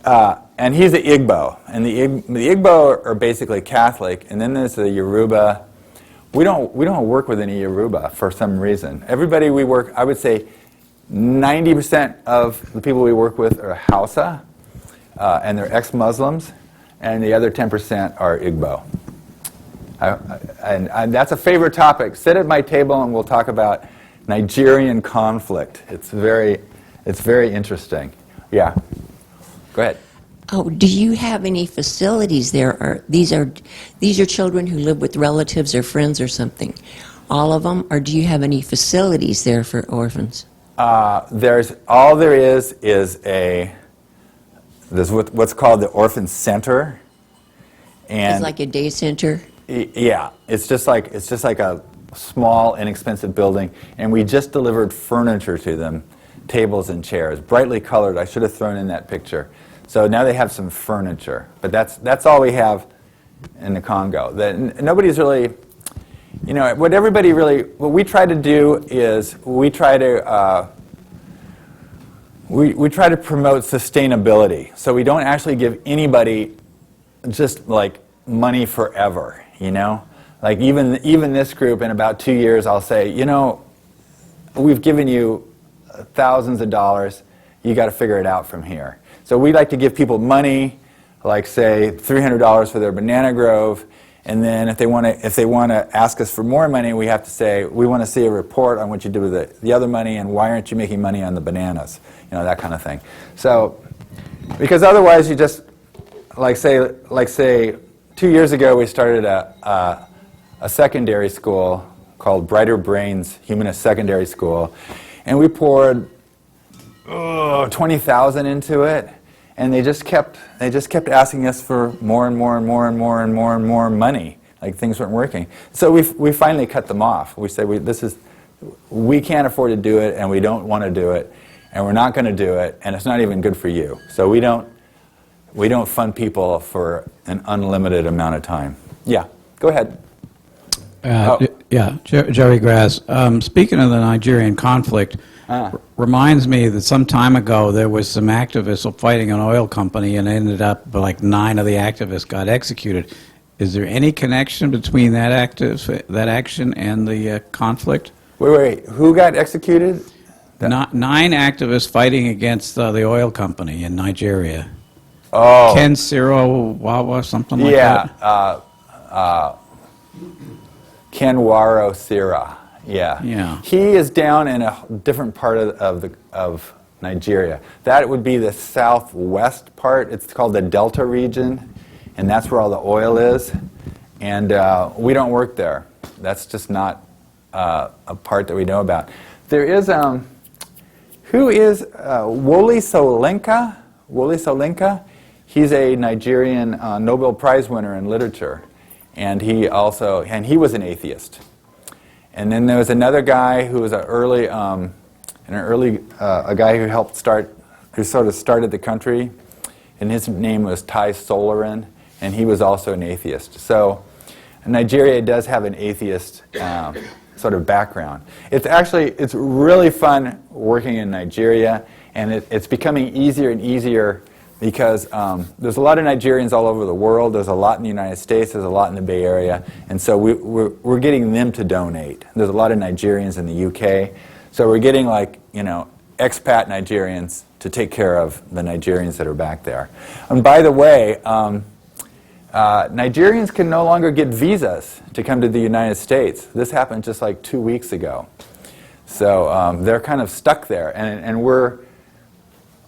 Speaker 1: And he's the Igbo. And the Igbo are basically Catholic. And then there's the Yoruba. We don't work with any Yoruba for some reason. Everybody we work, I would say 90% of the people we work with are Hausa, and they're ex-Muslims, and the other 10% are Igbo. And that's a favorite topic. Sit at my table and we'll talk about Nigerian conflict. It's very interesting. Yeah. Go ahead.
Speaker 10: Oh, do you have any facilities there? Or these are children who live with relatives or friends or something? All of them? Or do you have any facilities there for orphans?
Speaker 1: There's what's called the Orphan Center. And
Speaker 10: It's like a day center?
Speaker 1: Yeah, it's just like a small, inexpensive building, and we just delivered furniture to them, tables and chairs, brightly colored. I should have thrown in that picture. So now they have some furniture, but that's all we have in the Congo. Nobody's really, what we try to do is we try to promote sustainability. So we don't actually give anybody just like money forever, Like even this group, in about 2 years, I'll say, we've given you thousands of dollars. You got to figure it out from here. So we like to give people money, like say $300 for their banana grove, and then if they want to ask us for more money, we have to say, we want to see a report on what you did with the other money, and why aren't you making money on the bananas, that kind of thing. So, because otherwise you just, like say 2 years ago we started a secondary school called Brighter Brains Humanist Secondary School, and we poured 20,000 into it, and they just kept asking us for more and more and more and more and more and more money. Like things weren't working. So we finally cut them off. We said we can't afford to do it, and we don't want to do it, and we're not going to do it, and it's not even good for you. So we don't fund people for an unlimited amount of time. Yeah, go ahead.
Speaker 11: Yeah, Jerry Grass. Speaking of the Nigerian conflict, reminds me that some time ago there was some activists fighting an oil company, and ended up like 9 of the activists got executed. Is there any connection between that action and the conflict?
Speaker 1: Wait. Who got executed?
Speaker 11: 9 activists fighting against the oil company in Nigeria.
Speaker 1: Oh.
Speaker 11: Ken Siro Wawa, something like that?
Speaker 1: Yeah. Ken Waro Sira. Yeah. He is down in a different part of Nigeria. That would be the southwest part. It's called the Delta region, and that's where all the oil is. And we don't work there. That's just not a part that we know about. There is, who is Wole Soyinka? Wole Soyinka? He's a Nigerian Nobel Prize winner in literature, and he was an atheist. And then there was another guy who was a guy who helped sort of started the country, and his name was Ty Solarin, and he was also an atheist. So Nigeria does have an atheist sort of background. It's really fun working in Nigeria, and it's becoming easier and easier because there's a lot of Nigerians all over the world. There's a lot in the United States. There's a lot in the Bay Area. And so we're getting them to donate. There's a lot of Nigerians in the UK. So we're getting expat Nigerians to take care of the Nigerians that are back there. And by the way, Nigerians can no longer get visas to come to the United States. This happened just like 2 weeks ago. So they're kind of stuck there, and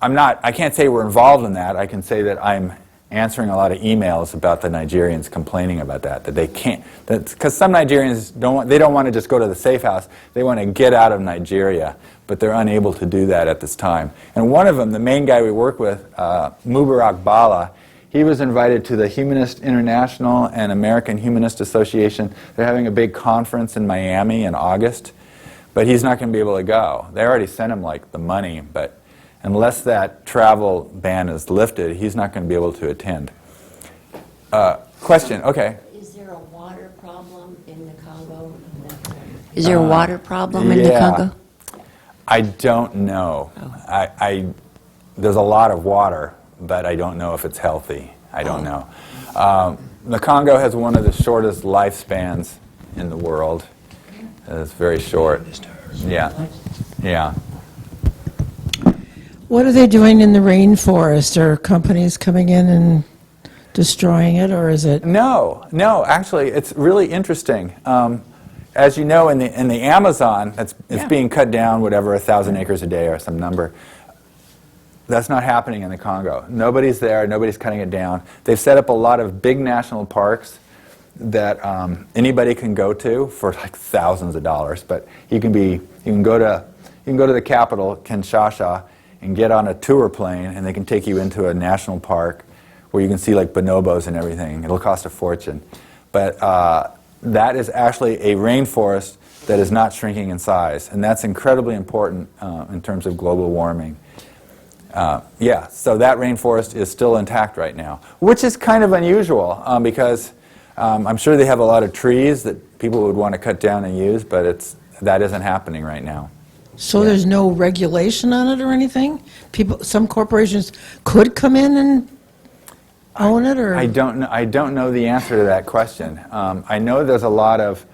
Speaker 1: I can't say we're involved in that. I can say that I'm answering a lot of emails about the Nigerians complaining about that they can't, because some Nigerians don't want to just go to the safe house. They want to get out of Nigeria, but they're unable to do that at this time. And one of them, the main guy we work with, Mubarak Bala, he was invited to the Humanist International and American Humanist Association. They're having a big conference in Miami in August, but he's not going to be able to go. They already sent him like the money, but unless that travel ban is lifted, he's not going to be able to attend. Question, okay.
Speaker 10: Is there a water problem in the Congo? Is there a water problem in the
Speaker 1: Yeah.
Speaker 10: Congo?
Speaker 1: I don't know. There's a lot of water, but I don't know if it's healthy. I don't know. The Congo has one of the shortest lifespans in the world. It's very short. Yeah. Yeah.
Speaker 6: What are they doing in the rainforest? Are companies coming in and destroying it, or is it?
Speaker 1: No, actually, it's really interesting. As you know, in the Amazon, it's being cut down, whatever, 1,000 acres a day or some number. That's not happening in the Congo. Nobody's there, nobody's cutting it down. They've set up a lot of big national parks that anybody can go to for like thousands of dollars. But you can go to the capital, Kinshasa, and get on a tour plane, and they can take you into a national park where you can see like bonobos and everything. It'll cost a fortune. But that is actually a rainforest that is not shrinking in size, and that's incredibly important in terms of global warming. Yeah, so that rainforest is still intact right now, which is kind of unusual because I'm sure they have a lot of trees that people would want to cut down and use, but that isn't happening right now.
Speaker 6: So there's no regulation on it or anything? Some corporations could come in and own it, or?
Speaker 1: I don't know the answer to that question. I know there's a lot of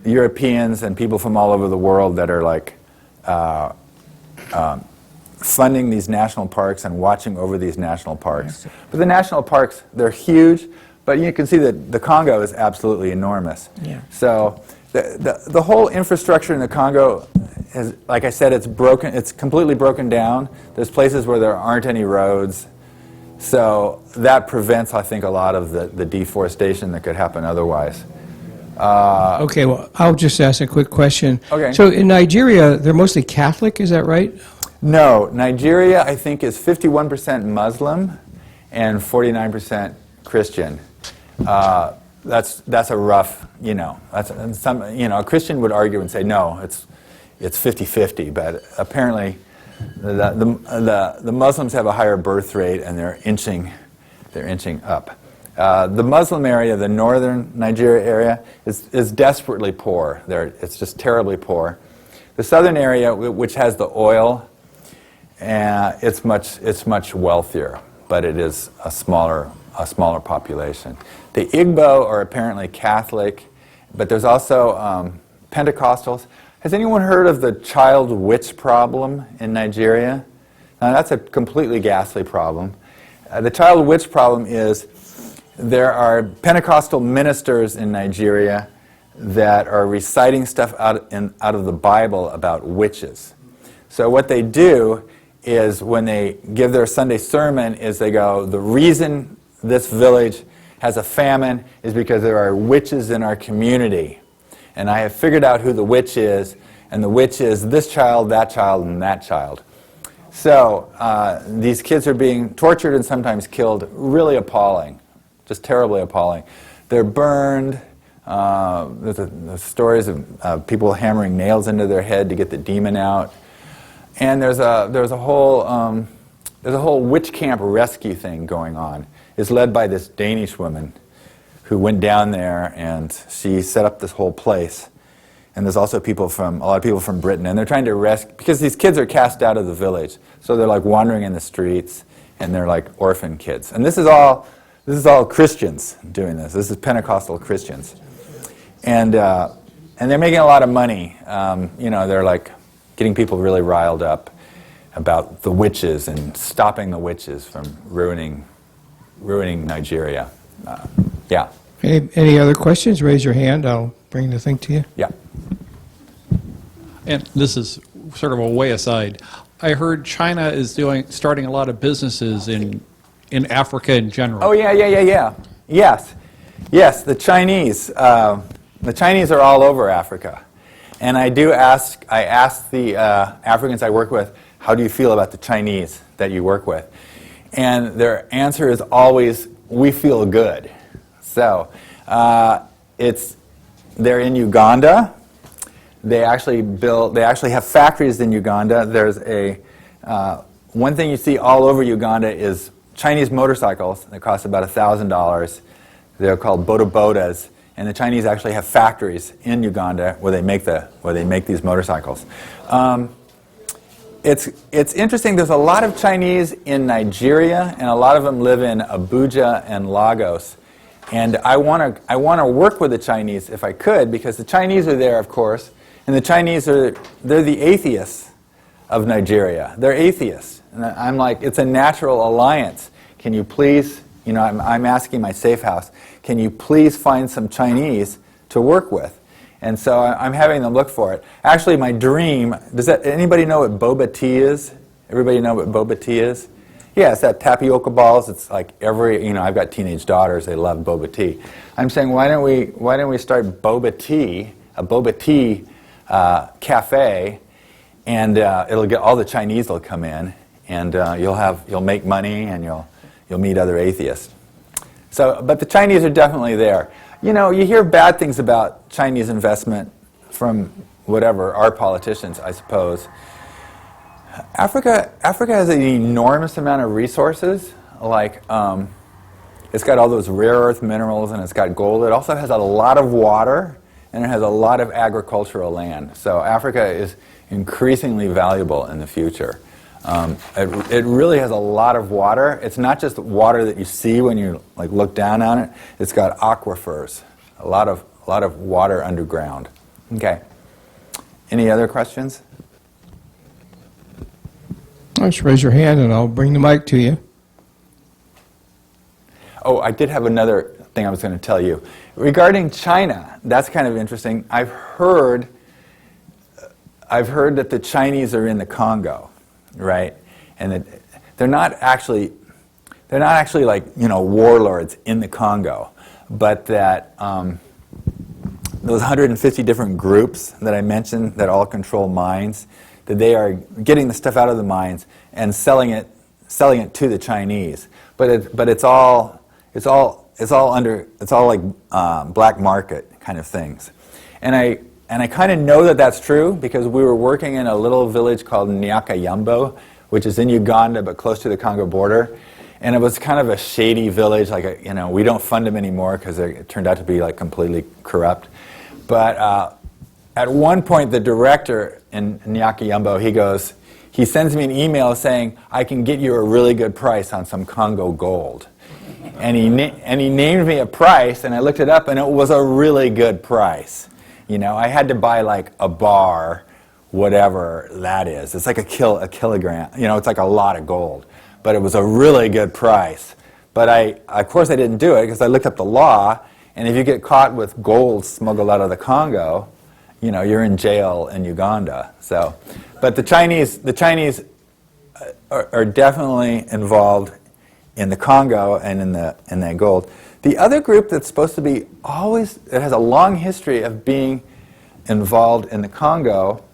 Speaker 1: Europeans and people from all over the world that are like funding these national parks and watching over these national parks. But the national parks, they're huge, but you can see that the Congo is absolutely enormous.
Speaker 6: Yeah.
Speaker 1: So the whole infrastructure in the Congo is, like I said, it's broken. It's completely broken down. There's places where there aren't any roads. So that prevents, I think, a lot of the deforestation that could happen otherwise.
Speaker 5: Okay, well, I'll just ask a quick question.
Speaker 1: Okay.
Speaker 5: So in Nigeria, they're mostly Catholic, is that right?
Speaker 1: No, Nigeria, I think, is 51% Muslim and 49% Christian. That's a rough, a Christian would argue and say, no, it's 50-50, but apparently the Muslims have a higher birth rate and they're inching up. The Muslim area, the northern Nigeria area, is desperately poor. It's just terribly poor. The southern area, which has the oil, it's much wealthier, but it is a smaller population. The Igbo are apparently Catholic, but there's also Pentecostals. Has anyone heard of the child witch problem in Nigeria? Now, that's a completely ghastly problem. The child witch problem is there are Pentecostal ministers in Nigeria that are reciting stuff out of the Bible about witches. So what they do is when they give their Sunday sermon is they go, the reason this village has a famine is because there are witches in our community. And I have figured out who the witch is, and the witch is this child, and that child. So these kids are being tortured and sometimes killed. Really appalling, just terribly appalling. They're burned. There's stories of people hammering nails into their head to get the demon out. And there's a whole witch camp rescue thing going on. It's led by this Danish woman who went down there and she set up this whole place. And there's also a lot of people from Britain, and they're trying to rescue, because these kids are cast out of the village. So they're like wandering in the streets, and they're like orphan kids. And this is all Christians doing this. This is Pentecostal Christians. And they're making a lot of money. They're like getting people really riled up about the witches and stopping the witches from ruining Nigeria. Yeah.
Speaker 5: Any other questions? Raise your hand. I'll bring the thing to you.
Speaker 1: Yeah.
Speaker 12: And this is sort of a way aside. I heard China is starting a lot of businesses in Africa in general.
Speaker 1: Oh, yeah. Yes, the Chinese. The Chinese are all over Africa. And I ask the Africans I work with, how do you feel about the Chinese that you work with? And their answer is always, we feel good. So they're in Uganda. They actually have factories in Uganda. There's one thing you see all over Uganda is Chinese motorcycles that cost about $1,000. They're called boda-bodas, and the Chinese actually have factories in Uganda where they make these motorcycles. It's interesting. There's a lot of Chinese in Nigeria, and a lot of them live in Abuja and Lagos. And I want to work with the Chinese if I could, because the Chinese are there, of course, and the Chinese they're the atheists of Nigeria. They're atheists, and I'm like, it's a natural alliance. Can you please, I'm asking my safe house, can you please find some Chinese to work with? And so I'm having them look for it. Actually, my dream, anybody know what boba tea is? Everybody know what boba tea is? Yeah, it's that tapioca balls. It's like I've got teenage daughters, they love boba tea. I'm saying, why don't we start boba tea, a boba tea cafe, and it'll get all the Chinese will come in, and you'll make money, and you'll meet other atheists. So, but the Chinese are definitely there. You hear bad things about Chinese investment from our politicians, I suppose. Africa has an enormous amount of resources. Like, it's got all those rare earth minerals, and it's got gold. It also has a lot of water, and it has a lot of agricultural land. So Africa is increasingly valuable in the future. It really has a lot of water. It's not just water that you see when you look down on it. It's got aquifers, a lot of water underground. Okay. Any other questions?
Speaker 5: Just raise your hand and I'll bring the mic to you.
Speaker 1: Oh, I did have another thing I was going to tell you. Regarding China, that's kind of interesting. I've heard that the Chinese are in the Congo, right? And that they're not actually like, warlords in the Congo, but that those 150 different groups that I mentioned that all control mines, that they are getting the stuff out of the mines and selling it to the Chinese. But it's all like black market kind of things. And I kind of know that that's true because we were working in a little village called Nyakayambo, which is in Uganda but close to the Congo border. And it was kind of a shady village, we don't fund them anymore because it turned out to be completely corrupt. But at one point, the director in Nyakayambo, he sends me an email saying, I can get you a really good price on some Congo gold. And he named me a price, and I looked it up, and it was a really good price. I had to buy a bar, whatever that is. It's like a kilogram. It's like a lot of gold. But it was a really good price. But of course I didn't do it because I looked up the law, and if you get caught with gold smuggled out of the Congo, you're in jail in Uganda. So, but the Chinese are definitely involved in the Congo and in that gold. The other group that's supposed to be it has a long history of being involved in the Congo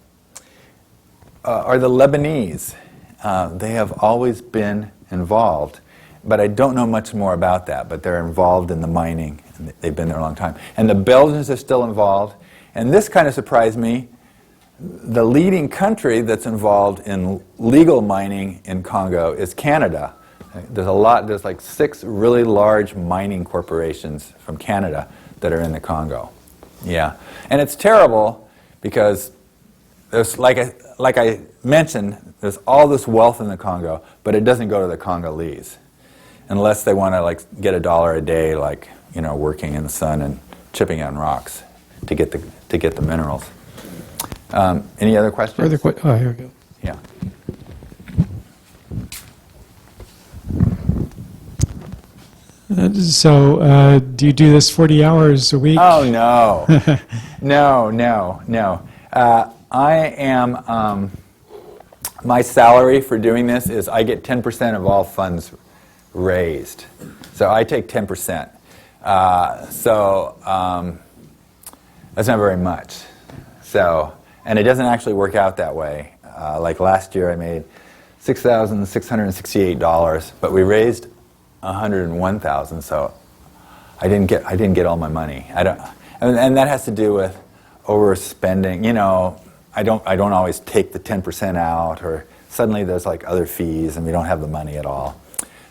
Speaker 1: are the Lebanese. They have always been involved, but I don't know much more about that, but they're involved in the mining, and they've been there a long time. And the Belgians are still involved, and this kind of surprised me. The leading country that's involved in legal mining in Congo is Canada. There's like 6 really large mining corporations from Canada that are in the Congo. Yeah, and it's terrible because there's, like I mentioned, there's all this wealth in the Congo, but it doesn't go to the Congolese unless they want to get $1 a day, working in the sun and chipping on rocks to get the minerals. Any other questions?
Speaker 5: Here we go.
Speaker 1: Yeah.
Speaker 13: So, do you do this 40 hours a week?
Speaker 1: Oh, no. No. I am, my salary for doing this is I get 10% of all funds raised. So I take 10%. That's not very much. So, and it doesn't actually work out that way. Like last year I made $6,668, but we raised $101,000, so I didn't get all my money. And that has to do with overspending. You know, I don't always take the 10% out, or suddenly there's like other fees and we don't have the money at all.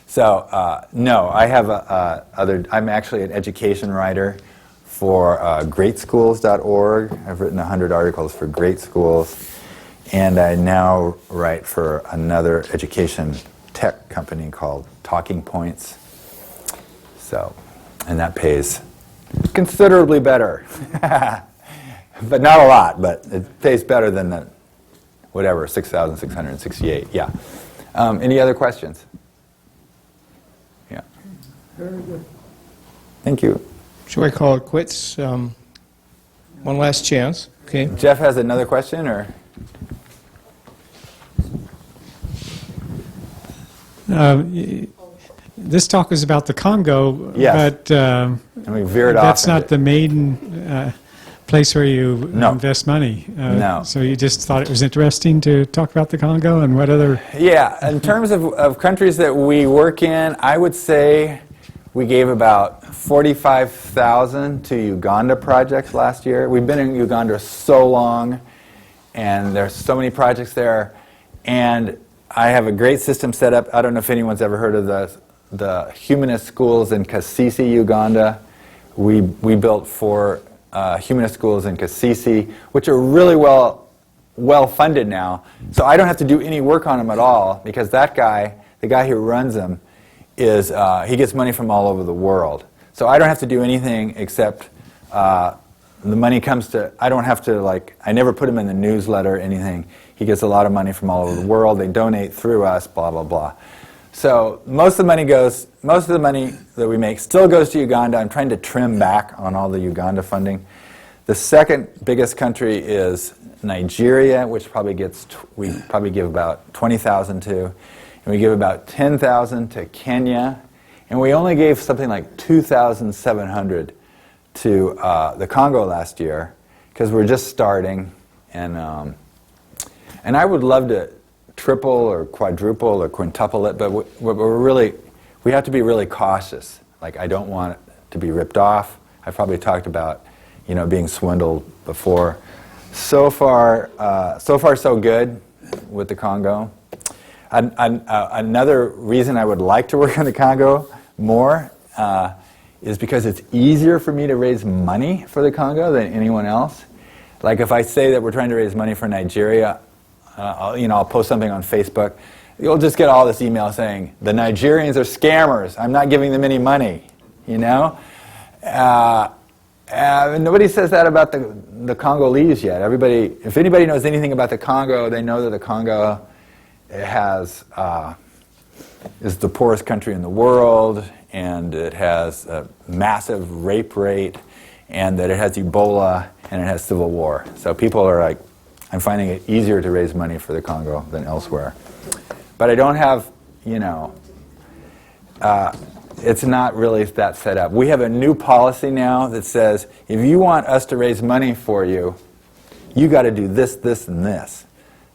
Speaker 1: So no, I have I'm actually an education writer for greatschools.org. I've written 100 articles for great schools, and I now write for another education tech company called Talking Points. So, and that pays considerably better. But not a lot, but it pays better than the, whatever, 6,668, yeah. Any other questions? Yeah.
Speaker 2: Very good.
Speaker 1: Thank you.
Speaker 5: Shall I call it quits? One last chance, okay?
Speaker 1: Jeff has another question, or?
Speaker 13: This talk is about the Congo,
Speaker 1: Yes.
Speaker 13: but
Speaker 1: And we veered off.
Speaker 13: that's not the main place where you
Speaker 1: No.
Speaker 13: invest money.
Speaker 1: No.
Speaker 13: So you just thought it was interesting to talk about the Congo and what other...
Speaker 1: Yeah, in terms of countries that we work in, I would say we gave about $45,000 to Uganda projects last year. We've been in Uganda so long, and there's so many projects there, and I have a great system set up. I don't know if anyone's ever heard of the Humanist schools in Kasese, Uganda. We built 4 Humanist schools in Kasese, which are really well funded now. So I don't have to do any work on them at all, because that guy, the guy who runs them, he gets money from all over the world. So I don't have to do anything except the money comes to, I don't have to, like, I never put him in the newsletter or anything. He gets a lot of money from all over the world. They donate through us, blah, blah, blah. So most of the money that we make still goes to Uganda. I'm trying to trim back on all the Uganda funding. The second biggest country is Nigeria, which we probably give about $20,000 to. And we give about $10,000 to Kenya. And we only gave something like $2,700 to the Congo last year, because we're just starting. And I would love to triple or quadruple or quintuple it, but we have to be really cautious. Like, I don't want it to be ripped off. I've probably talked about, being swindled before. So far so good with the Congo. Another reason I would like to work in the Congo more is because it's easier for me to raise money for the Congo than anyone else. Like, if I say that we're trying to raise money for Nigeria, I'll post something on Facebook. You'll just get all this email saying, the Nigerians are scammers. I'm not giving them any money, Nobody says that about the Congolese yet. If anybody knows anything about the Congo, they know that the Congo is the poorest country in the world, and it has a massive rape rate, and that it has Ebola, and it has civil war. So people are like, I'm finding it easier to raise money for the Congo than elsewhere. But I don't have, it's not really that set up. We have a new policy now that says, if you want us to raise money for you, you got to do this, this, and this.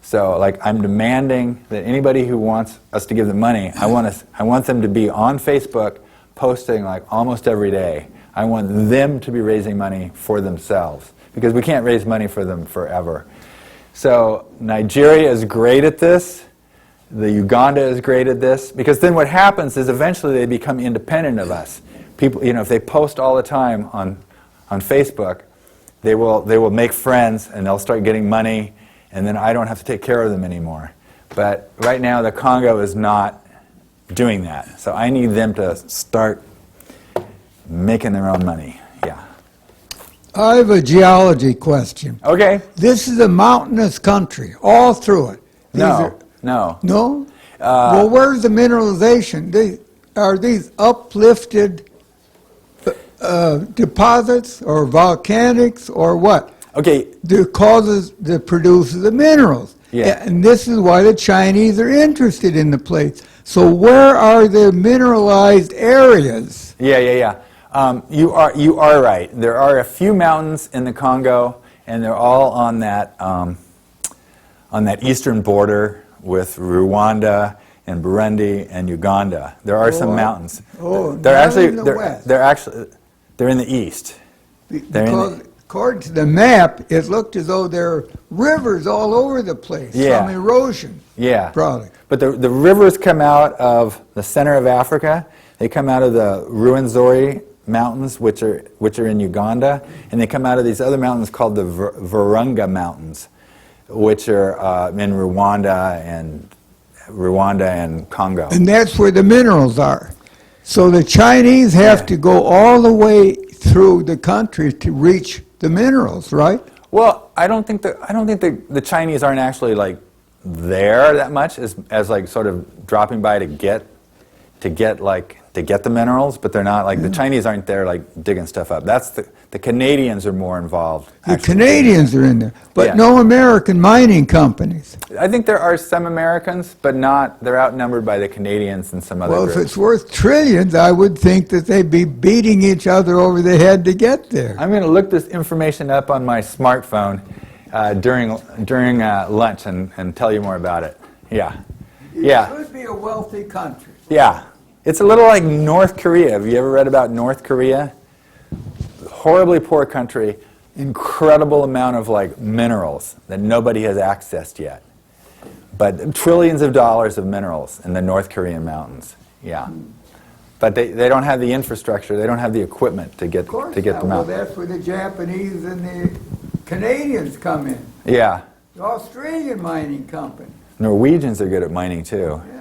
Speaker 1: So, like, I'm demanding that anybody who wants us to give them money, I want them to be on Facebook posting like almost every day. I want them to be raising money for themselves, because we can't raise money for them forever. So Nigeria is great at this. The Uganda is great at this, because then what happens is eventually they become independent of us. People, if they post all the time on Facebook, they will make friends and they'll start getting money, and then I don't have to take care of them anymore. But right now the Congo is not doing that, so I need them to start making their own money. Yeah.
Speaker 2: I have a geology question.
Speaker 1: Okay.
Speaker 2: This is a mountainous country, all through it.
Speaker 1: No.
Speaker 2: No? Well, where's the mineralization? Are these uplifted deposits or volcanics or what?
Speaker 1: Okay,
Speaker 2: that produces the minerals.
Speaker 1: Yeah.
Speaker 2: And this is why the Chinese are interested in the place. So where are the mineralized areas?
Speaker 1: yeah. You are right. There are a few mountains in the Congo, and they're all on that eastern border with Rwanda and Burundi and Uganda. There are some mountains. They're in the east.
Speaker 2: Because according to the map, it looked as though there are rivers all over the place
Speaker 1: Yeah.
Speaker 2: from erosion product.
Speaker 1: But the rivers come out of the center of Africa. They come out of the Rwenzori Mountains, which are in Uganda, and they come out of these other mountains called the Virunga Mountains, which are in Rwanda and Congo.
Speaker 2: And that's where the minerals are. So the Chinese have to go all the way through the country to reach the minerals, right?
Speaker 1: Well, I don't think the Chinese aren't actually like there that much as like sort of dropping by to get the minerals, but they're not like the Chinese aren't there like digging stuff up. That's the Canadians are more involved.
Speaker 2: The Canadians are in there, but
Speaker 1: Yeah.
Speaker 2: no American mining companies.
Speaker 1: I think there are some Americans, but they're outnumbered by the Canadians and some other
Speaker 2: Well,
Speaker 1: groups.
Speaker 2: if it's worth trillions, I would think that they'd be beating each other over the head to get there.
Speaker 1: I'm going to look this information up on my smartphone during lunch and tell you more about it. Yeah.
Speaker 2: It could be a wealthy country.
Speaker 1: Yeah. It's a little like North Korea. Have you ever read about North Korea? Horribly poor country, incredible amount of like minerals that nobody has accessed yet. But trillions of dollars of minerals in the North Korean mountains. Yeah. But they don't have the infrastructure, they don't have the equipment to get them
Speaker 2: Well,
Speaker 1: out.
Speaker 2: that's where the Japanese and the Canadians come in.
Speaker 1: Yeah.
Speaker 2: The Australian mining company.
Speaker 1: Norwegians are good at mining too.
Speaker 2: Yeah.